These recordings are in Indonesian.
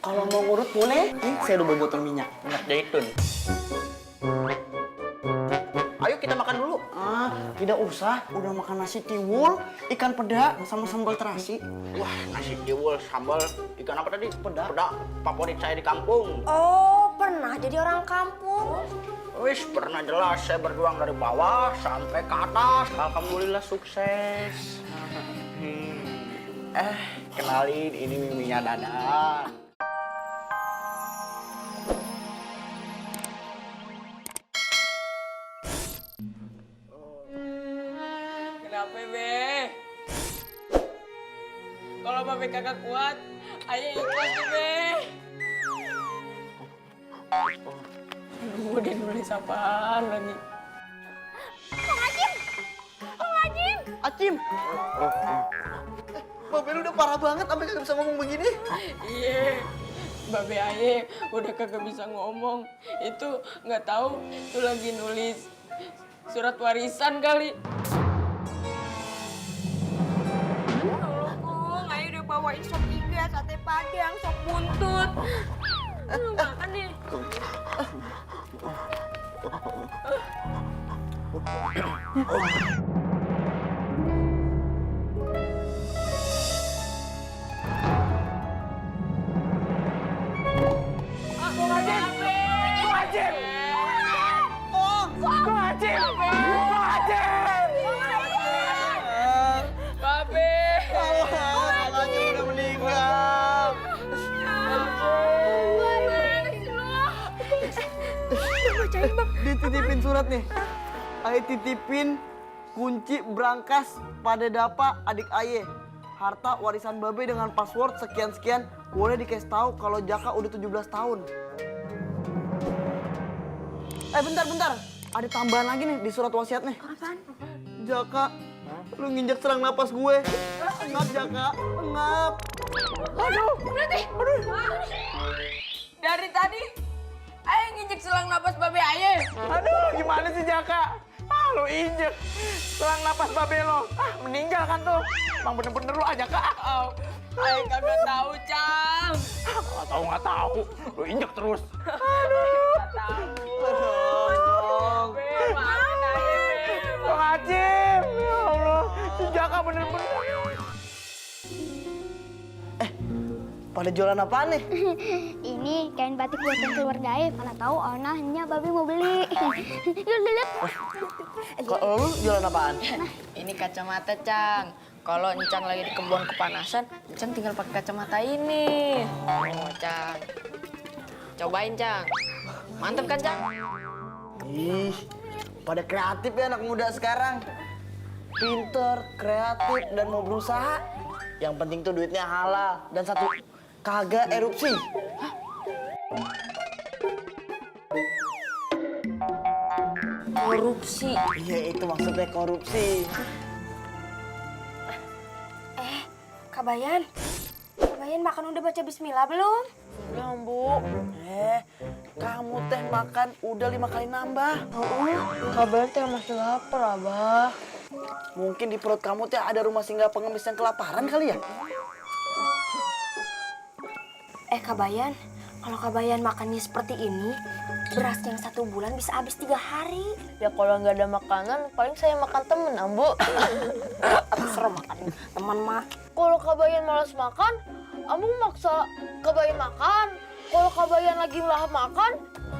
Kalau mau ngurut boleh. Nih, saya udah bawa botol minyak zaitun. Ayo kita makan dulu. Tidak usah. Udah makan nasi tiwul, ikan peda, sama sambal terasi. Wah, nasi tiwul, sambal, ikan apa tadi? Peda. Peda favorit saya di kampung. Oh, pernah jadi orang kampung? Wis, pernah jelas. Saya berjuang dari bawah sampai ke atas. Alhamdulillah sukses. Kenalin, ini miminya Dadan. Kenapa, Be? Kalau Babe kagak kuat, ayo ikhlas nih, Be. Aduh, udah nulis apaan lagi? Acim. Babe lu udah parah banget sampai kagak bisa ngomong begini. Iya, Babe Aye udah kagak bisa ngomong. Itu nggak tahu tuh lagi nulis surat warisan kali. Tolong, Ayo udah bawain sop iga, sate padang, sop buntut. Makan nih. Babe. Acim udah meninggal. Dititipin surat nih. Ayo titipin kunci brankas pada Dapa adik Aye. Harta warisan Babe dengan password sekian-sekian. Boleh dikasih tahu kalau Jaka udah 17 tahun. Bentar. Ada tambahan lagi nih di surat wasiat nih. Apaan? Jaka, lu nginjek serang napas gue. Engap Jaka, engap. Aduh, dari tadi Aye nginjek selang napas Babe Aye. Aduh, gimana sih Jaka? Lu injek selang napas Babe lo. Meninggal kan tuh. Emang bener-bener lu aja Kak. Aye kagak tahu, Cang. Nggak tahu. Lu injek terus. Nggak tahu. Be, maafin Aye, Be. Bang Acim, ya Allah. Si Jaka bener-bener. Pada jualan apaan nih? Ini kain batik buatan keluarga Aib. Mana tahu onahnya Babe mau beli. Yuk lihat. Kalau lu jualan apaan? Ini kacamata, Cang. Kalau Encang lagi di kebun kepanasan, Encang tinggal pakai kacamata ini. Oh, Cang. Cobain, Cang. Mantep kan, Cang? Ih, pada kreatif ya anak muda sekarang. Pinter, kreatif, dan mau berusaha. Yang penting tuh duitnya halal. Dan satu, kagak erupsi. Korupsi. Iya, itu maksudnya korupsi. Kabayan makan udah baca bismillah belum? Belum, Bu. Kamu teh makan udah 5 kali nambah. Kabar teh masih lapar, Abah. Mungkin di perut kamu teh ada rumah singgah pengemis yang kelaparan kali ya? Kabayan, kalau Kabayan makannya seperti ini, beras yang 1 bulan bisa habis 3 hari. Ya kalau nggak ada makanan, paling saya makan temen, Ambu. Atau serem makan teman mah. Kalau Kabayan malas makan, Ambu maksa Kabayan makan. Kalau Kabayan lagi lahap makan,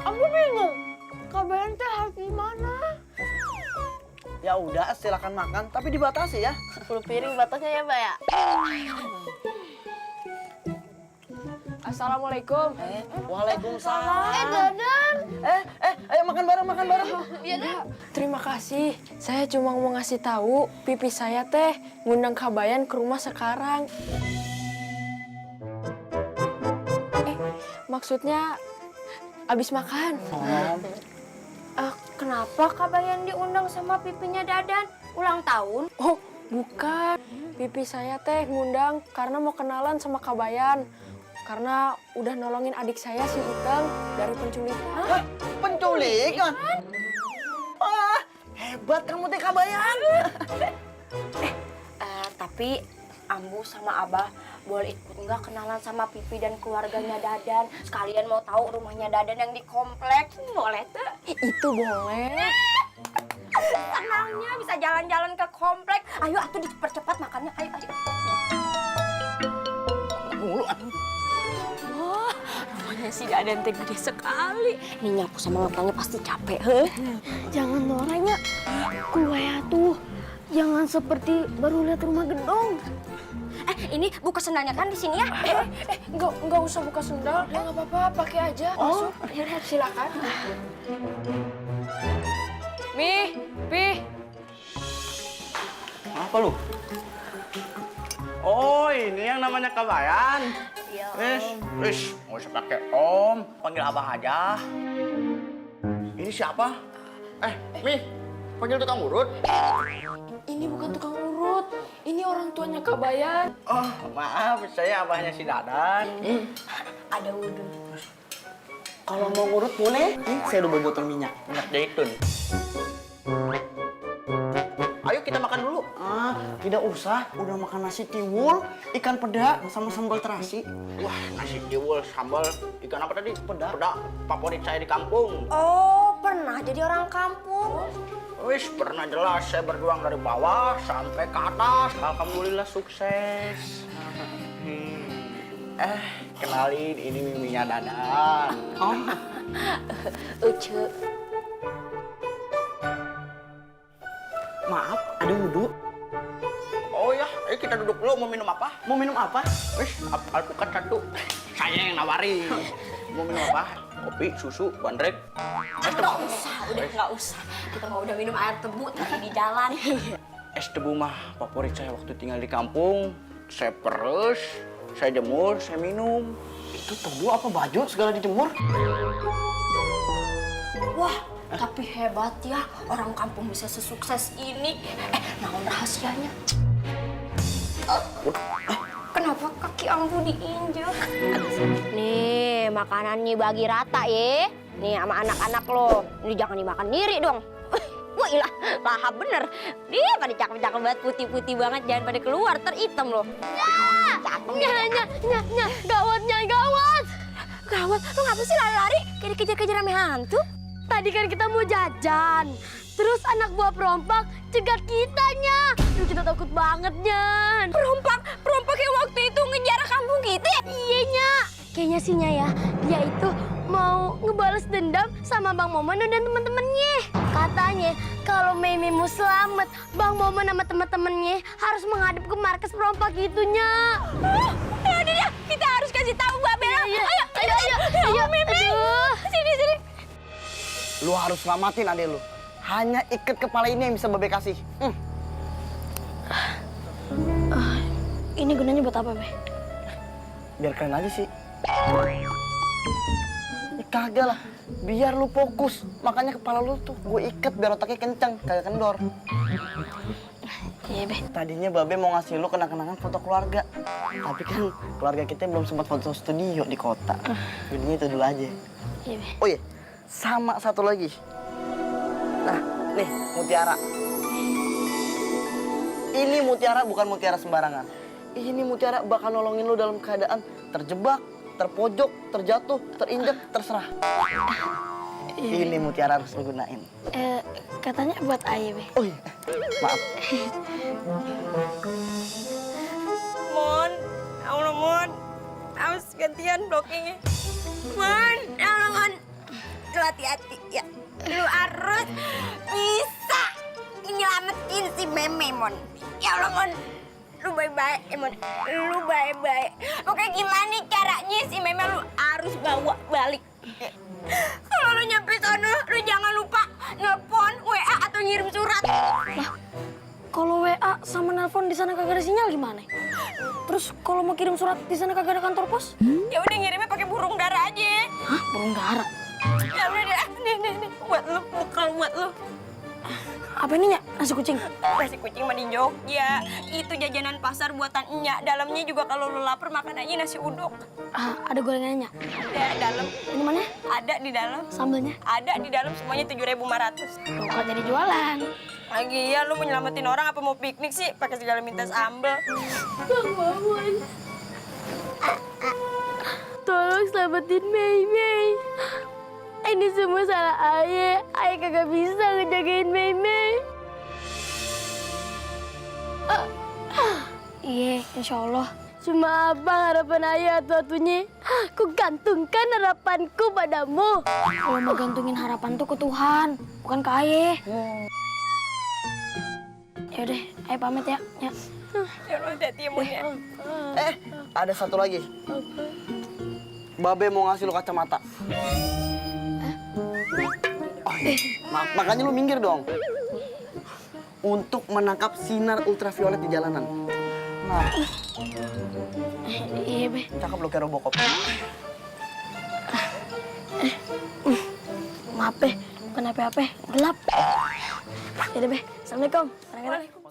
Ambu bingung. Kabayan teh harus gimana? Ya udah, silakan makan, tapi dibatasi ya. 10 piring batasnya ya, Mbak ya? Assalamualaikum. Waalaikumsalam. Dadan. Ayo makan bareng. Terima kasih. Saya cuma mau ngasih tahu pipi saya teh ngundang Kabayan ke rumah sekarang. Maksudnya abis makan. Kenapa Kabayan diundang sama pipinya Dadan? Ulang tahun? Oh, bukan. Pipi saya teh ngundang karena mau kenalan sama Kabayan. Karena udah nolongin adik saya si Hiteng dari penculikan. Penculikan? Wah, hebat kamu teh Kabayan. Tapi Ambu sama Abah boleh ikut nggak kenalan sama Pipi dan keluarganya Dadan? Sekalian mau tahu rumahnya Dadan yang di kompleks. Boleh tuh? Itu boleh. Senangnya bisa jalan-jalan ke kompleks. Ayo atuh dipercepat makannya. Ayo, ayo. Mulu atuh. Wah, rumahnya si Dadan teh gede sekali. Nih nyapu sama ngepelnya pasti capek, heh. Jangan doranya. Gue tuh jangan seperti baru lihat rumah gedong. Ini buka sendalnya kan di sini ya? Enggak usah buka sendal. Ya nggak apa-apa, pakai aja. Oh, silakan. Pi. Apa lu? Oh, ini yang namanya Kabayan. Iya. Wis, nggak usah pakai Om, panggil Abang aja. Ini siapa? Mi, panggil tukang urut. Ini bukan tukang urut. Ini orang tuanya Kabayan. Oh, maaf, saya abahnya si Dadan. Ada wudhu. Kalau mau ngurut boleh. Nih, saya udah bawa botol minyak. Minyak zaitun. Ayo kita makan dulu. Ah, tidak usah. Udah makan nasi tiwul, ikan peda, sama sambal terasi. Wah, nasi tiwul, sambal, ikan apa tadi? Peda. Peda, favorit saya di kampung. Oh, pernah jadi orang kampung? Wis, pernah jelas saya berjuang dari bawah sampai ke atas. Alhamdulillah sukses. Kenalin, ini miminya Dadan. Oh, Uce. maaf, ada wudhu. Oh ya, ayo kita duduk dulu. Mau minum apa? Mau minum apa? Wis, alpukat satu. Saya yang nawarin. Mau minum apa? Kopi, susu, bandrek. Nggak usah, udah nggak usah. Kita mau udah minum air tebu tadi di jalan. Es tebu mah favorit saya waktu tinggal di kampung. Saya peres, saya jemur, saya minum. Itu tebu apa baju segala dijemur? Wah, tapi hebat ya orang kampung bisa sesukses ini. Naon rahasianya? Kenapa kaki ambu diinjek? Nih, makanannya bagi rata ya. Nih sama anak-anak lo. Ini jangan dimakan sendiri dong. Wah, ilah, lahap bener. Dia pada cakep-cakep banget, putih-putih banget. Jangan pada keluar, teritem loh. Gawat. Gawat, lu ngapa sih lari-lari? Kayak dikejar-kejar rame hantu. Tadi kan kita mau jajan. Terus anak buah perompak cegat kitanya. Duh, kita takut banget, Nyan. Perompak yang waktu itu ngejar kampung kita. Iya, Nya. Kayaknya sih, Nya ya, dia itu mau ngebales dendam sama Bang Momon dan teman-temannya. Katanya kalau Mimi mau selamat, Bang Momon sama teman-temannya harus menghadap ke markas perompak itu, Nya. Udah, kita harus kasih tahu Mbak Bella. Ayo, Mimi. Sini. Lu harus selamatin adek lu. Hanya ikat kepala ini yang bisa Babe kasih. Ini gunanya buat apa, Be? Biar keren aja sih. Kagak lah, biar lu fokus. Makanya kepala lu tuh gue ikat biar otaknya kencang, kagak kendor. Iya, Be. Tadinya Babe mau ngasih lu kenang-kenangan foto keluarga. Tapi kan keluarga kita belum sempat foto studio di kota. Jadinya itu dulu aja. Iya, Be. Oh iya, sama satu lagi. Nah, nih mutiara. Ini mutiara bukan mutiara sembarangan. Ini mutiara bakal nolongin lu dalam keadaan terjebak, terpojok, terjatuh, terinjak, terserah. Ini mutiara harus lu gunain. Katanya buat Aye, Be. Oh iya, maaf. Mon, harus gantian blockingnya. Mon, lu hati-hati ya. Lu harus bisa nyelamatin si Meme, Mon. Ya Allah, Mon. Lu baik-baik, Mon. Lu baik-baik. Oke, gimana caranya si Meme lu harus bawa balik? Kalau lu nyampe sana, lu jangan lupa nelpon, WA atau ngirim surat. Kalau WA sama nelpon di sana kagak ada sinyal gimana? Terus kalau mau kirim surat di sana kagak ada kantor pos? Ya udah ngirimnya pakai burung dara aja. Hah? Burung dara? Ya udah deh, nih, buat lu, bekal buat lu. Apa ini, Nya? Nasi kucing? Nasi kucing mah di Jogja. Itu jajanan pasar buatan Enya. Dalamnya juga kalau lu lapar makan aja nasi uduk. Ada gorengannya, Nya? Ada dalam. Ini mana? Ada di dalam. Sambelnya? Ada di dalam semuanya 7.500. Tuh, kok jadi jualan? Lagi ya lu mau nyelamatin orang apa mau piknik sih pakai segala minta sambel. Bang Momon, Tolong selamatin Mei Mei. Ini semua salah Ayah. Ayah kagak bisa ngejagain Mei Mei. Iya, insya Allah. Cuma abang harapan Ayah atu-atunya. Ku gantungkan harapanku padamu. Kalau mau gantungin harapan tuh ke Tuhan, bukan ke Ayah. Yaudah, Ayah pamit ya. Ya. Ya Allah, hati-hati ya, Mon ya. Ada satu lagi. Babe mau ngasih lu kacamata. Makanya lu minggir dong. Untuk menangkap sinar ultraviolet di jalanan. Nah, Iya, Be. cakep lu kayak Robocop. Maaf, Be. Bukan apa-apa. Gelap. Yaudah, Be. Assalamualaikum. Kadang-kadang.